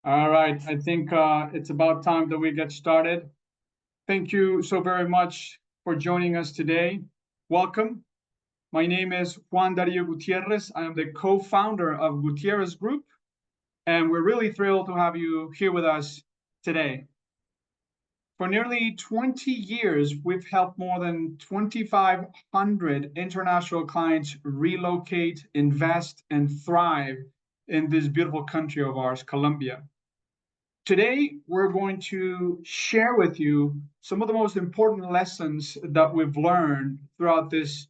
All right, I think it's about time that we get started. Thank you so very much for joining us today. Welcome. My name is Juan Dario Gutierrez. I am the co-founder of Gutiérrez Group, and we're really thrilled to have you here with us today. For nearly 20 years, we've helped more than 2,500 international clients relocate, invest, and thrive in this beautiful country of ours, Colombia. Today, we're going to share with you some of the most important lessons that we've learned throughout this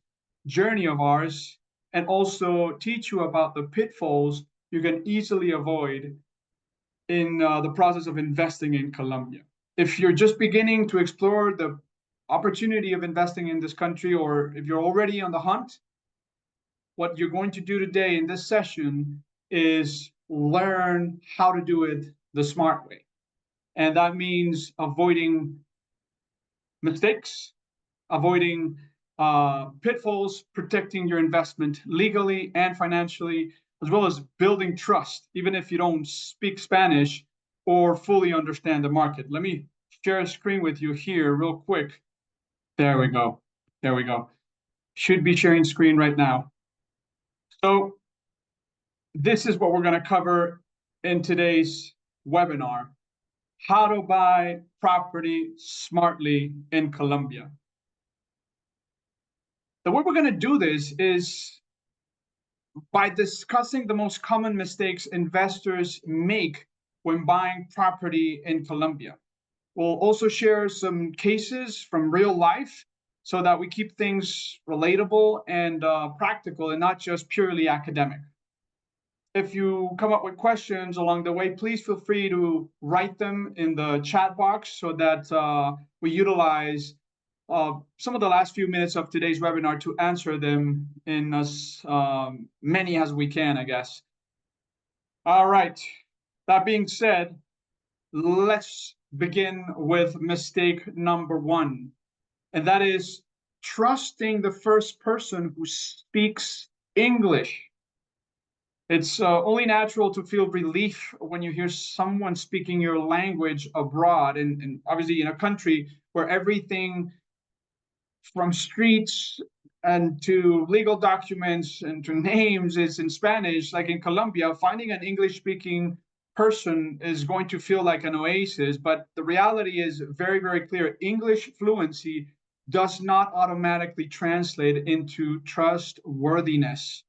journey of ours, and also teach you about the pitfalls you can easily avoid in the process of investing in Colombia. If you're just beginning to explore the opportunity of investing in this country, or if you're already on the hunt, what you're going to do today in this session is learn how to do it the smart way. And that means avoiding mistakes, avoiding pitfalls, protecting your investment legally and financially, as well as building trust, even if you don't speak Spanish or fully understand the market. Let me share a screen with you here real quick. There we go. There we go. Should be sharing screen right now. So this is what we're going to cover in today's webinar: how to buy property smartly in Colombia. The way we're going to do this is by discussing the most common mistakes investors make when buying property in Colombia. We'll also share some cases from real life so that we keep things relatable and practical and not just purely academic. If you come up with questions along the way, please feel free to write them in the chat box so that we utilize some of the last few minutes of today's webinar to answer them in as many as we can, I guess. All right. That being said, let's begin with mistake number one, and that is trusting the first person who speaks English. It's only natural to feel relief when you hear someone speaking your language abroad, and obviously in a country where everything from streets and to legal documents and to names is in Spanish. Like in Colombia, finding an English-speaking person is going to feel like an oasis, but the reality is very, very clear. English fluency does not automatically translate into trustworthiness.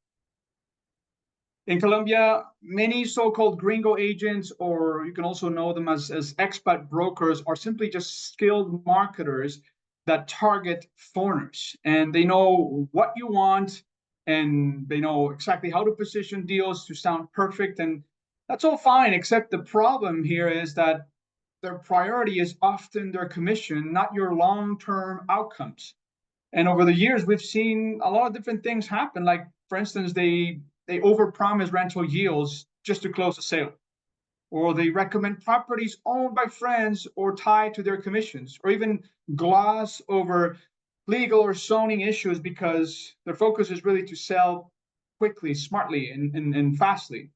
In Colombia, many so-called gringo agents, or you can also know them as expat brokers, are simply just skilled marketers that target foreigners. And they know what you want, and they know exactly how to position deals to sound perfect. And that's all fine, except the problem here is that their priority is often their commission, not your long-term outcomes. And over the years, we've seen a lot of different things happen. Like, for instance, they overpromise rental yields just to close a sale, or they recommend properties owned by friends or tied to their commissions, or even gloss over legal or zoning issues because their focus is really to sell quickly, smartly, and fastly. In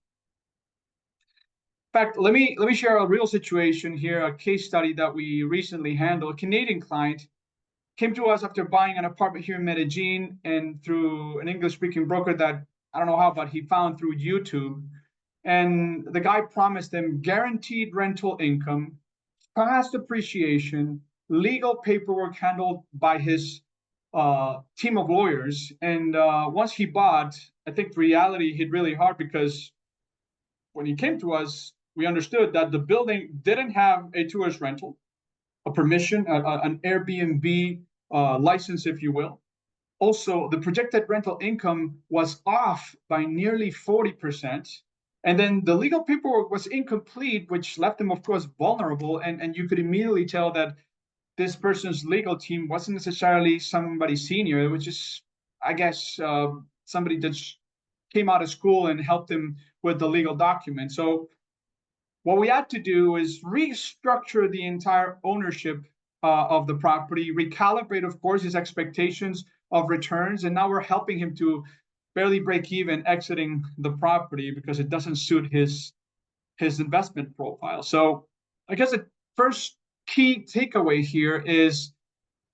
fact, let me share a real situation here, a case study that we recently handled. A Canadian client came to us after buying an apartment here in Medellin, and through an English-speaking broker that I don't know how, but he found through YouTube. And the guy promised them guaranteed rental income, fast appreciation, legal paperwork handled by his team of lawyers. And once he bought, I think reality hit really hard, because when he came to us, we understood that the building didn't have a tourist rental, a permission, an Airbnb license, if you will. Also, the projected rental income was off by nearly 40%. And then the legal paperwork was incomplete, which left them, of course, vulnerable. And you could immediately tell that this person's legal team wasn't necessarily somebody senior. It was just, I guess, somebody that came out of school and helped him with the legal documents. So what we had to do is restructure the entire ownership of the property, recalibrate, of course, his expectations of returns, and now we're helping him to barely break even exiting the property because it doesn't suit his his investment profile. So I guess the first key takeaway here is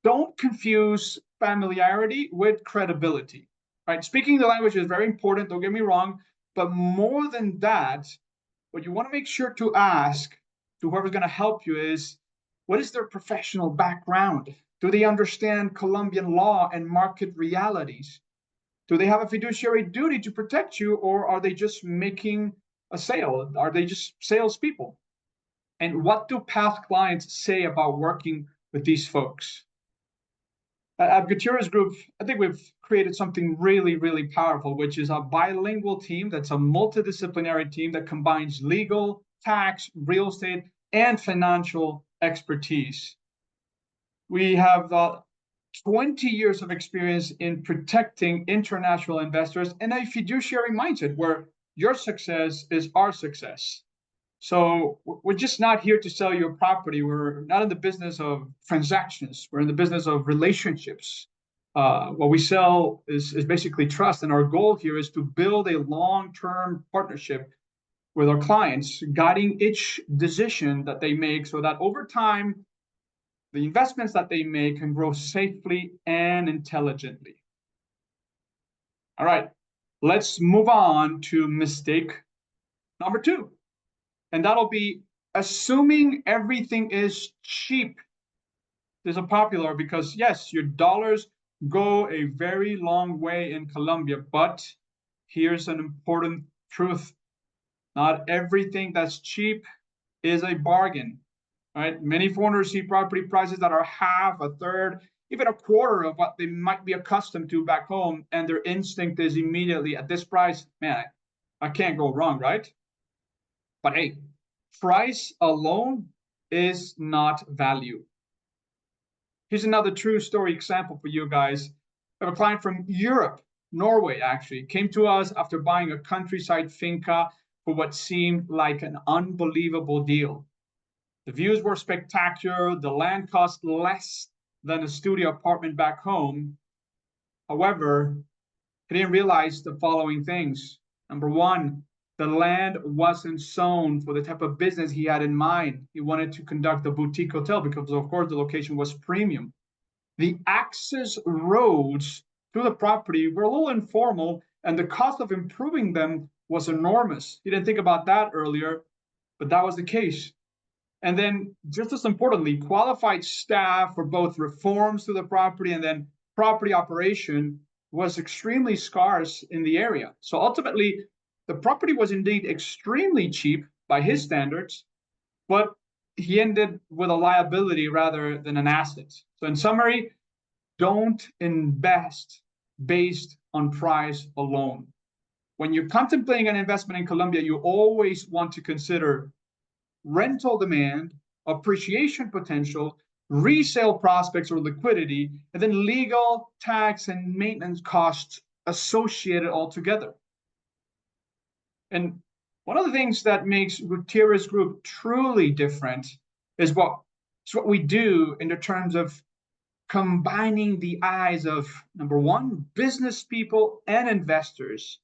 don't confuse familiarity with credibility, right? Speaking the language is very important, don't get me wrong, but more than that, what you want to make sure to ask to whoever's going to help you is, what is their professional background? Do they understand Colombian law and market realities? Do they have a fiduciary duty to protect you, or are they just making a sale? Are they just salespeople? And what do past clients say about working with these folks? At Gutierrez Group, I think we've created something really, really powerful, which is a bilingual team that's a multidisciplinary team that combines legal, tax, real estate, and financial expertise. We have 20 years of experience in protecting international investors and a fiduciary mindset where your success is our success. So we're just not here to sell you a property. We're not in the business of transactions. We're in the business of relationships. What we sell is basically trust. And our goal here is to build a long-term partnership with our clients, guiding each decision that they make so that over time, the investments that they make can grow safely and intelligently. All right, let's move on to mistake number 2. And that'll be assuming everything is cheap. This is popular because, yes, your dollars go a very long way in Colombia, but here's an important truth. Not everything that's cheap is a bargain, right? Many foreigners see property prices that are half, a third, even a quarter of what they might be accustomed to back home, and their instinct is immediately, at this price, man, I can't go wrong, right? But hey, price alone is not value. Here's another true story example for you guys. I have a client from Europe, Norway actually, came to us after buying a countryside finca for what seemed like an unbelievable deal. The views were spectacular. The land cost less than a studio apartment back home. However, he didn't realize the following things. Number one, the land wasn't zoned for the type of business he had in mind. He wanted to conduct a boutique hotel because, of course, the location was premium. The access roads to the property were a little informal, and the cost of improving them was enormous. He didn't think about that earlier, but that was the case. And then, just as importantly, qualified staff for both reforms to the property and then property operation was extremely scarce in the area. So ultimately, the property was indeed extremely cheap by his standards, but he ended with a liability rather than an asset. So in summary, don't invest based on price alone. When you're contemplating an investment in Colombia, you always want to consider rental demand, appreciation potential, resale prospects or liquidity, and then legal, tax, and maintenance costs associated altogether. And one of the things that makes Gutierrez Group truly different is what we do in the terms of combining the eyes of, number one, business people and investors,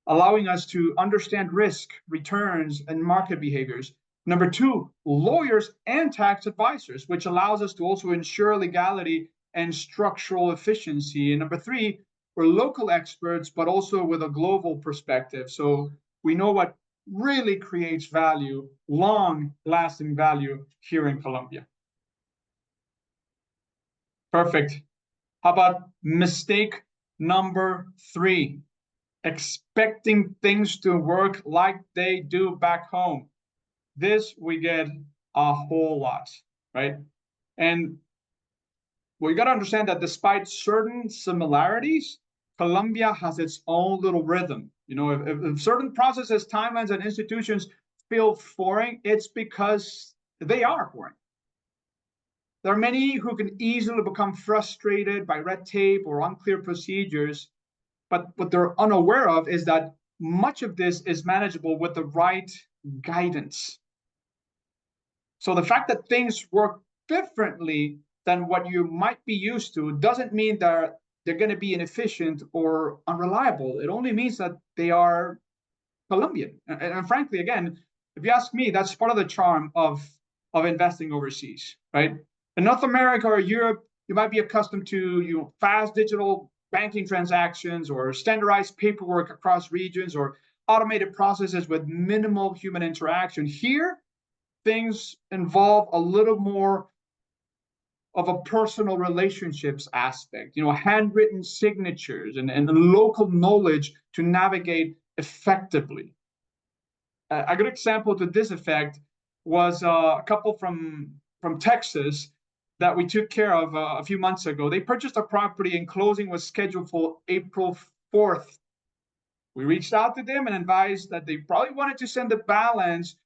allowing us to understand risk, returns, and market behaviors. Number two, lawyers and tax advisors, which allows us to also ensure legality and structural efficiency. And number three, we're local experts, but also with a global perspective. So we know what really creates value, long-lasting value here in Colombia. Perfect. How about mistake number 3? Expecting things to work like they do back home. This we get a whole lot, right? And we got to understand that despite certain similarities, Colombia has its own little rhythm. You know, if certain processes, timelines, and institutions feel foreign, it's because they are foreign. There are many who can easily become frustrated by red tape or unclear procedures, but what they're unaware of is that much of this is manageable with the right guidance. So the fact that things work differently than what you might be used to doesn't mean that they're going to be inefficient or unreliable. It only means that they are Colombian. And frankly, again, If you ask me, that's part of the charm of investing overseas, right? In North America or Europe, you might be accustomed to fast digital banking transactions or standardized paperwork across regions or automated processes with minimal human interaction. Here, things involve a little more of a personal relationships aspect, handwritten signatures and local knowledge to navigate effectively. A good example to this effect was a couple from Texas that we took care of a few months ago. They purchased a property and closing was scheduled for April 4th. We reached out to them and advised that they probably wanted to send the balance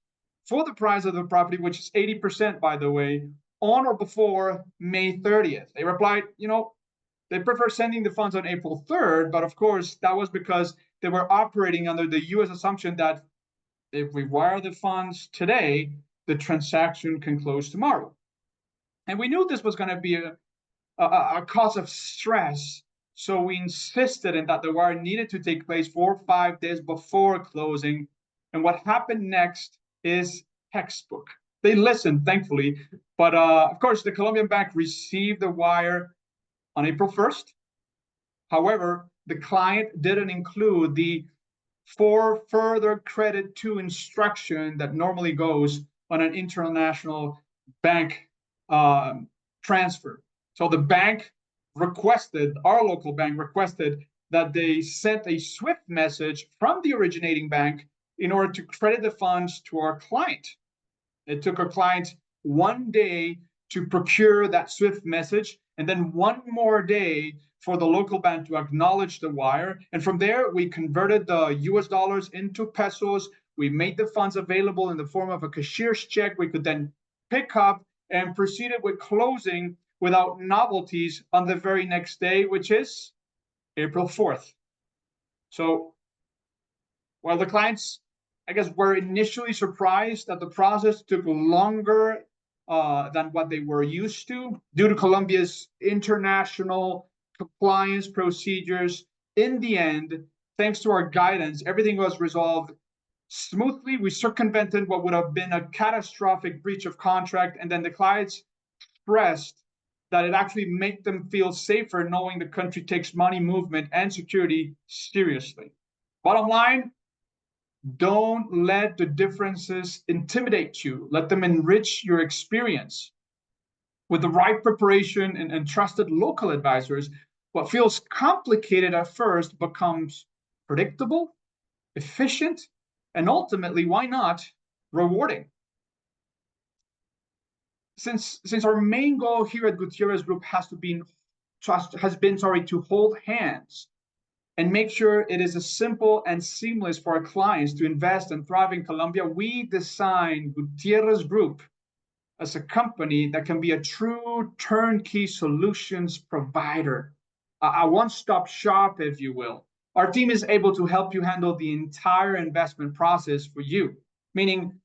for the price of the property, which is 80%, by the way, on or before May 30th. They replied, they prefer sending the funds on April 3rd, but of course, that was because they were operating under the US assumption that if we wire the funds today, the transaction can close tomorrow. And we knew this was going to be a cause of stress. So we insisted in that the wire needed to take place 4 or 5 days before closing. And what happened next is textbook. They listened, thankfully. But of course, the Colombian bank received the wire on April 1st. However, the client didn't include the for further credit to instruction that normally goes on an international bank transfer. So the bank requested, our local bank requested that they sent a SWIFT message from the originating bank in order to credit the funds to our client. It took our client 1 day to procure that SWIFT message, and then 1 more day for the local bank to acknowledge the wire. And from there, we converted the US dollars into pesos. We made the funds available in the form of a cashier's check we could then pick up and proceeded with closing without novelties on the very next day, which is April 4th. So while the clients, I guess, were initially surprised that the process took longer than what they were used to due to Colombia's international compliance procedures, in the end, thanks to our guidance, everything was resolved smoothly. We circumvented what would have been a catastrophic breach of contract, and then the clients expressed that it actually made them feel safer knowing the country takes money movement and security seriously. Bottom line, don't let the differences intimidate you. Let them enrich your experience. With the right preparation and trusted local advisors, what feels complicated at first becomes predictable, efficient, and ultimately, why not, rewarding. Since our main goal here at Gutiérrez Group has been to hold hands and make sure it is as simple and seamless for our clients to invest and thrive in Colombia, we designed Gutiérrez Group as a company that can be a true turnkey solutions provider, a one-stop shop, if you will. Our team is able to help you handle the entire investment process for you, meaning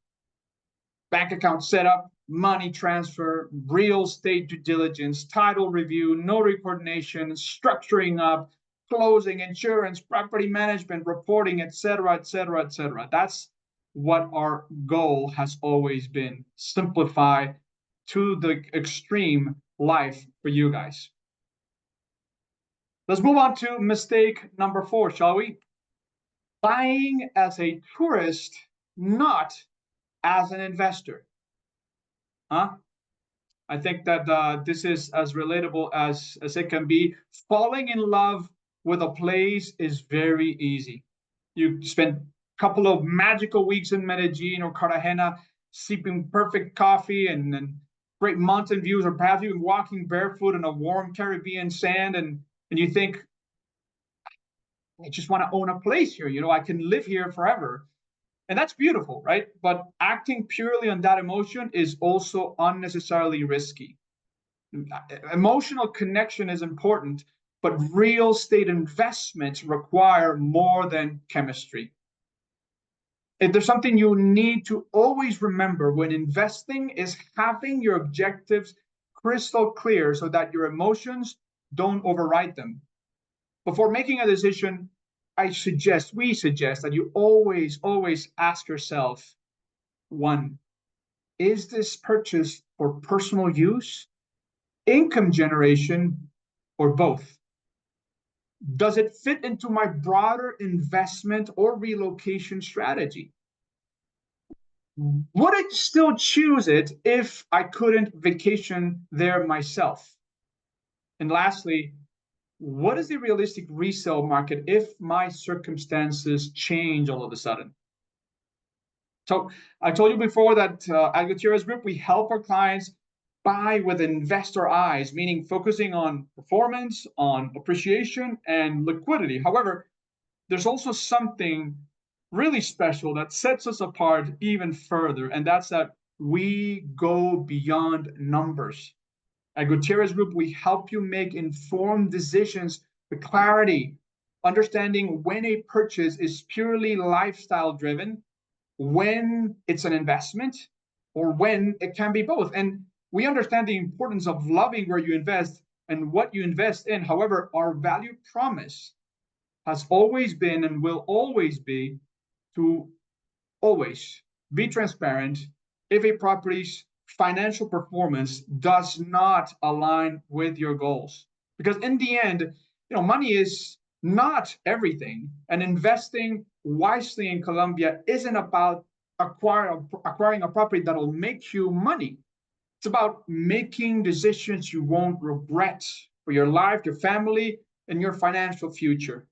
bank account setup, money transfer, real estate due diligence, title review, notary coordination, structuring up, closing, insurance, property management, reporting, etc., etc., etc. That's what our goal has always been: simplify to the extreme life for you guys. Let's move on to mistake number 4, shall we? Buying as a tourist, not as an investor. Huh? I think that this is as relatable as it can be. Falling in love with a place is very easy. You spend a couple of magical weeks in Medellin or Cartagena, sipping perfect coffee and great mountain views, or perhaps even walking barefoot in a warm Caribbean sand, and you think, I just want to own a place here. I can live here forever. And that's beautiful, right? But acting purely on that emotion is also unnecessarily risky. Emotional connection is important, but real estate investments require more than chemistry. If there's something you need to always remember when investing, is having your objectives crystal clear so that your emotions don't override them. Before making a decision, we suggest that you always ask yourself, One, is this purchase for personal use, income generation, or both? Does it fit into my broader investment or relocation strategy? Would I still choose it if I couldn't vacation there myself? And lastly, what is the realistic resale market if my circumstances change all of a sudden? So I told you before that at Gutierrez Group, we help our clients buy with investor eyes, meaning focusing on performance, on appreciation, and liquidity. However, there's also something really special that sets us apart even further, and that's that we go beyond numbers. At Gutierrez Group, we help you make informed decisions with clarity, understanding when a purchase is purely lifestyle driven, when it's an investment, or when it can be both. And we understand the importance of loving where you invest and what you invest in. However, our value promise has always been and will always be to always be transparent if a property's financial performance does not align with your goals. Because in the end, money is not everything, and investing wisely in Colombia isn't about acquiring a property that'll make you money. It's about making decisions you won't regret for your life, your family, and your financial future.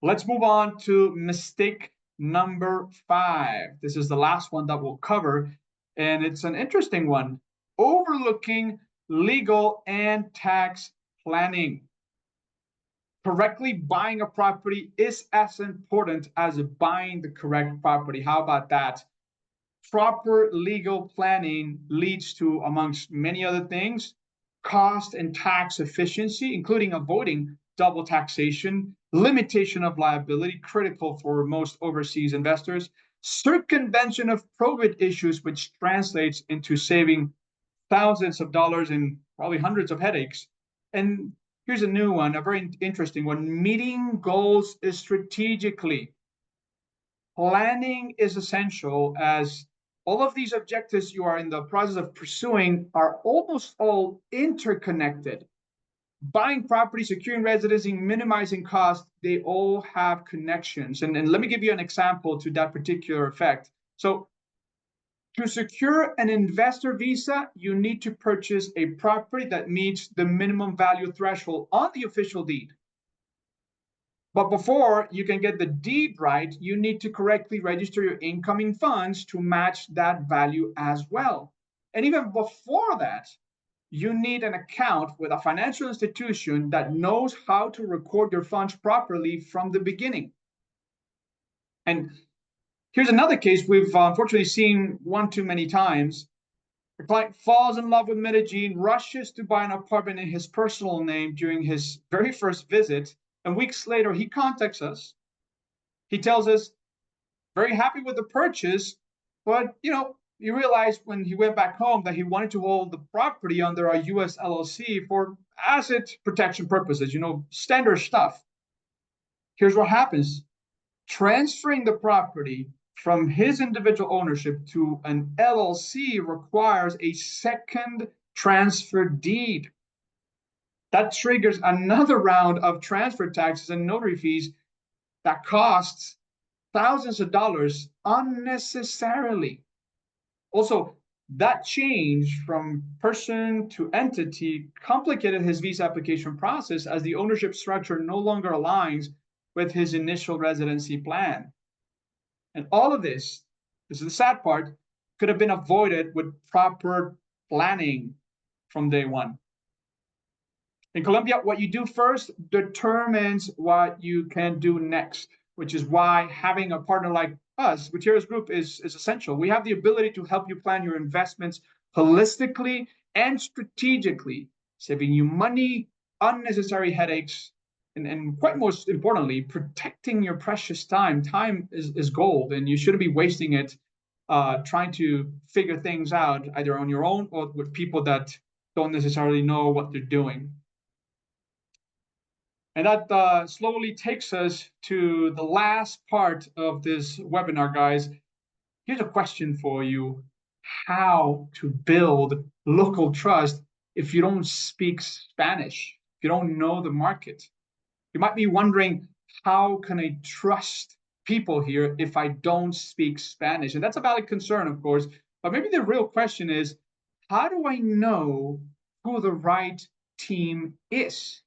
Let's move on to mistake number 5. This is the last one that we'll cover, and it's an interesting one: overlooking legal and tax planning. Correctly buying a property is as important as buying the correct property. How about that? Proper legal planning leads to, amongst many other things, cost and tax efficiency, including avoiding double taxation, limitation of liability, critical for most overseas investors, circumvention of probate issues, which translates into saving thousands of dollars and probably hundreds of headaches. And here's a new one, a very interesting one: meeting goals strategically. Planning is essential, as all of these objectives you are in the process of pursuing are almost all interconnected. Buying property, securing residency, minimizing costs, they all have connections. And let me give you an example to that particular effect. So to secure an investor visa, you need to purchase a property that meets the minimum value threshold on the official deed. But before you can get the deed right, you need to correctly register your incoming funds to match that value as well. And even before that, you need an account with a financial institution that knows how to record your funds properly from the beginning. And here's another case we've unfortunately seen one too many times. The client falls in love with Medellin, rushes to buy an apartment in his personal name during his very first visit, and weeks later he contacts us. He tells us, very happy with the purchase, but he realized when he went back home that he wanted to hold the property under a U.S. LLC for asset protection purposes, standard stuff. Here's what happens. Transferring the property from his individual ownership to an LLC requires a second transfer deed. That triggers another round of transfer taxes and notary fees that costs thousands of dollars unnecessarily. Also, that change from person to entity complicated his visa application process, as the ownership structure no longer aligns with his initial residency plan. And all of this is the sad part, could have been avoided with proper planning from day one. In Colombia, what you do first determines what you can do next, which is why having a partner like us, Gutierrez Group, is essential. We have the ability to help you plan your investments holistically and strategically, saving you money, unnecessary headaches, and quite most importantly, protecting your precious time. Time is gold, and you shouldn't be wasting it trying to figure things out either on your own or with people that don't necessarily know what they're doing. And that slowly takes us to the last part of this webinar, guys. Here's a question for you: how to build local trust if you don't speak Spanish, if you don't know the market. You might be wondering, how can I trust people here if I don't speak Spanish? And that's a valid concern, of course. But maybe the real question is, how do I know who the right team is?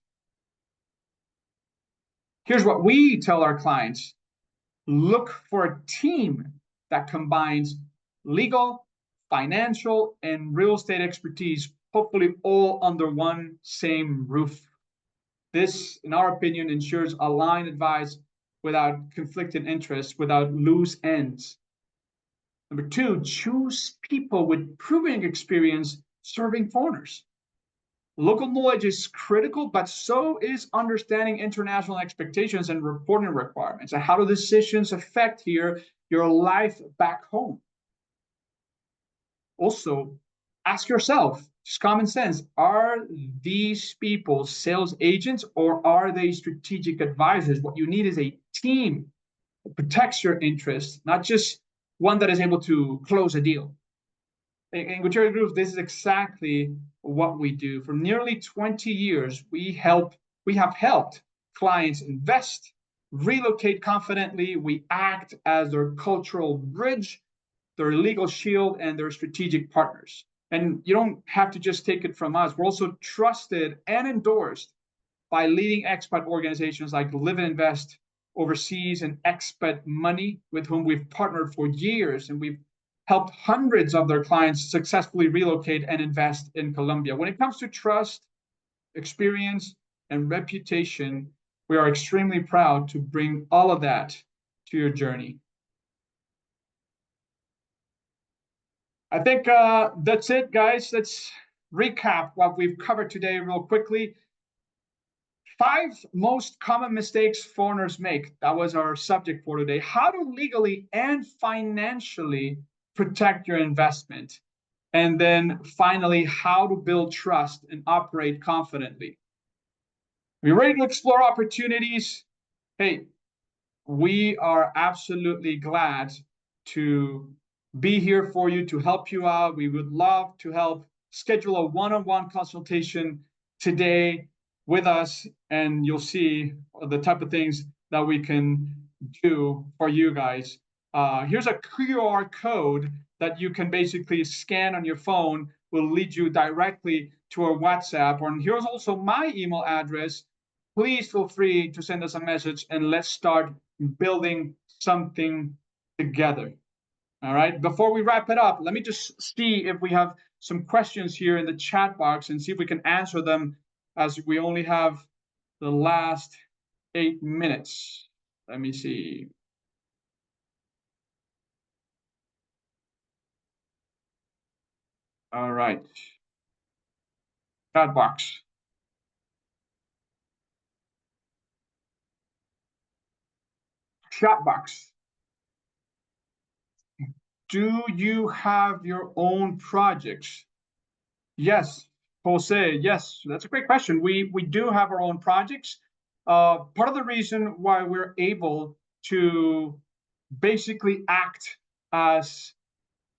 Here's what we tell our clients: look for a team that combines legal, financial, and real estate expertise, hopefully all under one same roof. This, in our opinion, ensures aligned advice without conflicting interests, without loose ends. Number two, choose people with proven experience serving foreigners. Local knowledge is critical, but so is understanding international expectations and reporting requirements. And how do decisions affect here your life back home? Also, ask yourself, just common sense, are these people sales agents or are they strategic advisors? What you need is a team that protects your interests, not just one that is able to close a deal. In Gutiérrez Group, this is exactly what we do. For nearly 20 years, we have helped clients invest, relocate confidently. We act as their cultural bridge, their legal shield, and their strategic partners. And you don't have to just take it from us. We're also trusted and endorsed by leading expat organizations like Live and Invest Overseas and Expat Money, with whom we've partnered for years, and we've helped hundreds of their clients successfully relocate and invest in Colombia. When it comes to trust, experience, and reputation, we are extremely proud to bring all of that to your journey. I think that's it, guys. Let's recap what we've covered today real quickly. 5 most common mistakes foreigners make. That was our subject for today. How to legally and financially protect your investment. And then finally, how to build trust and operate confidently. Are you ready to explore opportunities? Hey, we are absolutely glad to be here for you, to help you out. We would love to help. Schedule a one-on-one consultation today with us, and you'll see the type of things that we can do for you guys. Here's a QR code that you can basically scan on your phone, will lead you directly to our WhatsApp. And here's also my email address. Please feel free to send us a message and let's start building something together. All right, before we wrap it up, let me just see if we have some questions here in the chat box and see if we can answer them, as we only have the last 8 minutes. Let me see. All right. Chat box. Chat box. Do you have your own projects? Yes, Jose, yes, that's a great question. We do have our own projects. Part of the reason why we're able to basically act as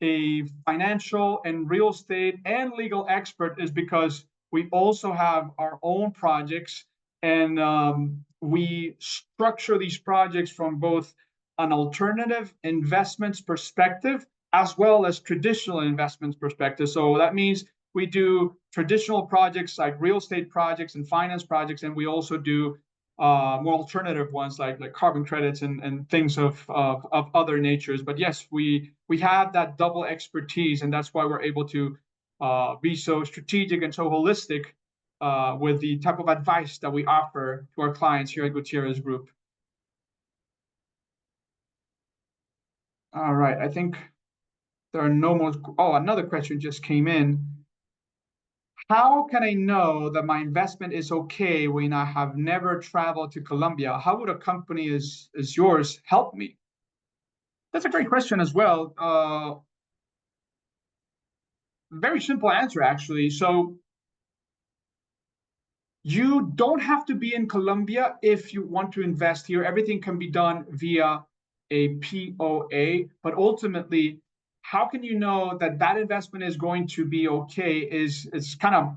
a financial and real estate and legal expert is because we also have our own projects, and we structure these projects from both an alternative investments perspective as well as traditional investments perspective. So that means we do traditional projects like real estate projects and finance projects, and we also do more alternative ones like carbon credits and things of other natures. But yes, we have that double expertise, and that's why we're able to be so strategic and so holistic with the type of advice that we offer to our clients here at Gutiérrez Group. All right, I think there are no more. Oh, another question just came in. How can I know that my investment is okay when I have never traveled to Colombia? How would a company as yours help me? That's a great question as well. Very simple answer, actually. So You don't have to be in Colombia if you want to invest here. Everything can be done via a POA, but ultimately, how can you know that that investment is going to be okay? Is kind of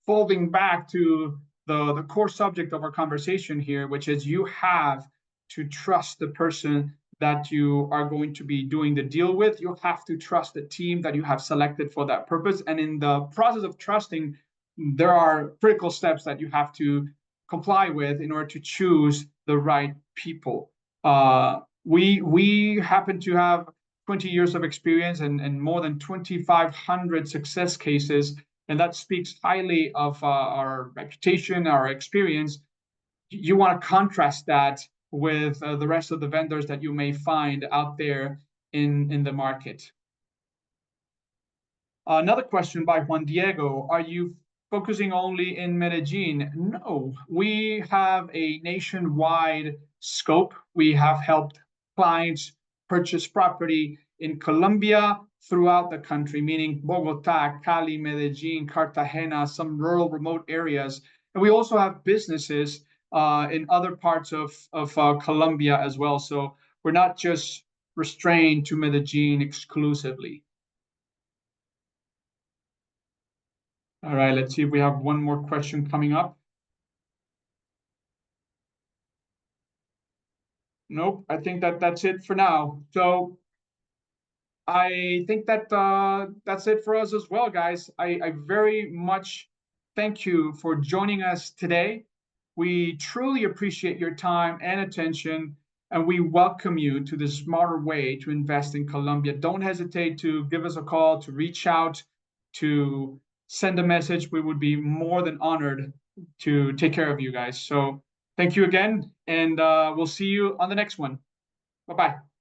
folding back to the core subject of our conversation here, which is you have to trust the person that you are going to be doing the deal with. You have to trust the team that you have selected for that purpose. And in the process of trusting, there are critical steps that you have to comply with in order to choose the right people. We happen to have 20 years of experience and more than 2,500 success cases, and that speaks highly of our reputation, our experience. You want to contrast that with the rest of the vendors that you may find out there in the market. Another question by Juan Diego. Are you focusing only in Medellin? No, we have a nationwide scope. We have helped clients purchase property in Colombia, throughout the country, meaning Bogota, Cali, Medellin, Cartagena, some rural, remote areas. And we also have businesses in other parts of Colombia as well. So we're not just restrained to Medellin exclusively. All right, let's see if we have one more question coming up. Nope, I think that's it for now. So I think that that's it for us as well, guys. I very much thank you for joining us today. We truly appreciate your time and attention, and we welcome you to the smarter way to invest in Colombia. Don't hesitate to give us a call, to reach out, to send a message. We would be more than honored to take care of you guys. So thank you again, and we'll see you on the next one. Bye bye.